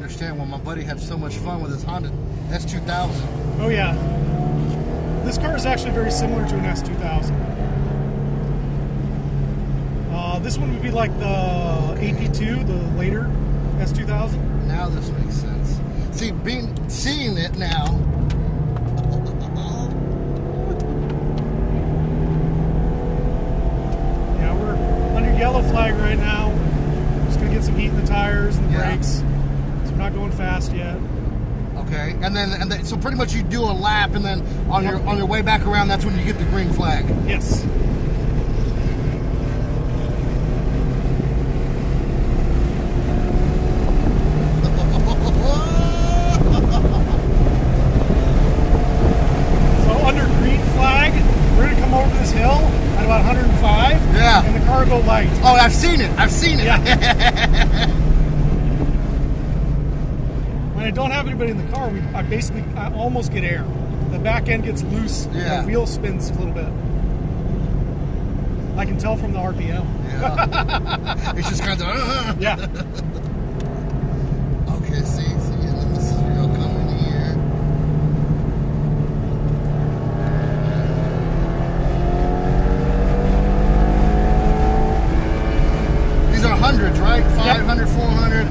understand why my buddy had so much fun with his Honda S2000. Oh yeah. This car is actually very similar to an S2000. This one would be like the AP2, the later S2000. Now this makes sense. See, seeing it now. Yeah, we're under yellow flag right now. Just gonna get some heat in the tires and the brakes. So we're not going fast yet. Okay, and then so pretty much you do a lap, and then on your way back around, that's when you get the green flag. Yes. About 105. Yeah. And the car go light. Oh, I've seen it. I've seen it. Yeah. When I don't have anybody in the car, I almost get air. The back end gets loose. Yeah. The wheel spins a little bit. I can tell from the RPM. Yeah. It's just kind of. Yeah. Okay. See, and then this is real coming here. These are hundreds, right? 500, yep. 400.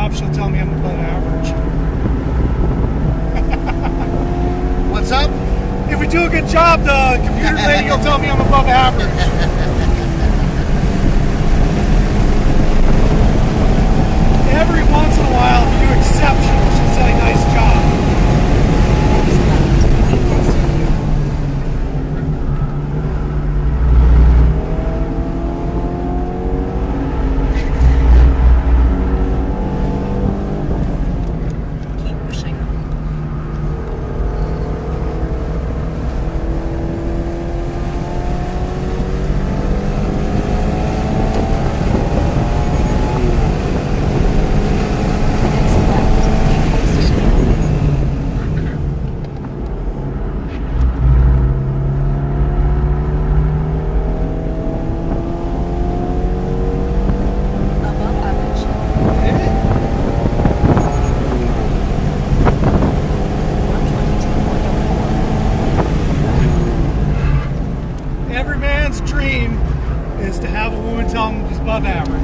job, she'll tell me I'm above average. What's up? If we do a good job, the computer lady will tell me I'm above average. Every once in a while, if you do exceptional, she'll say nice job. Every man's dream is to have a woman tell him he's above average.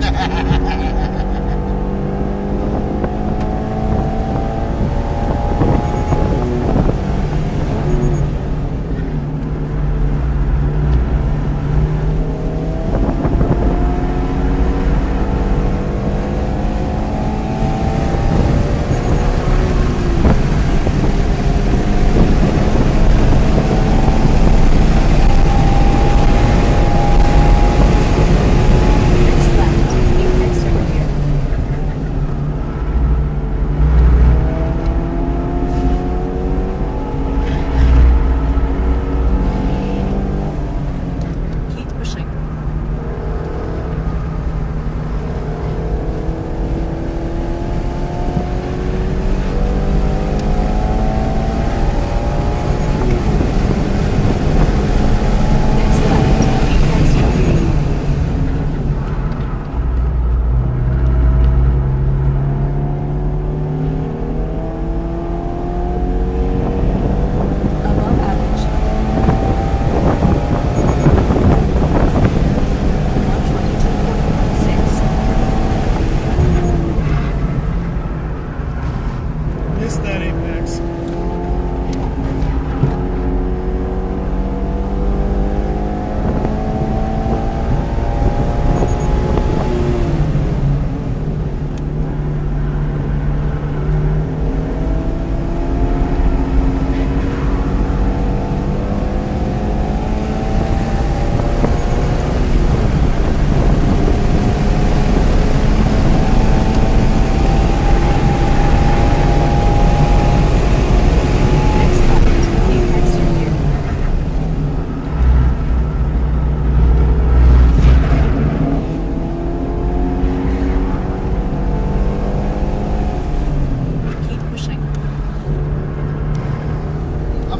That apex.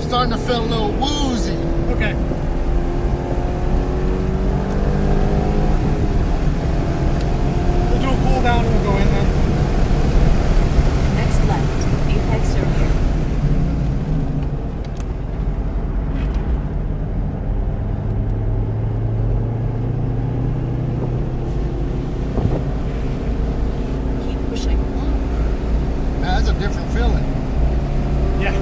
Starting to feel a little woozy. Okay. We'll do a cool down and we'll go in then. Next left, apex over here. Keep pushing. That's a different feeling. Yeah.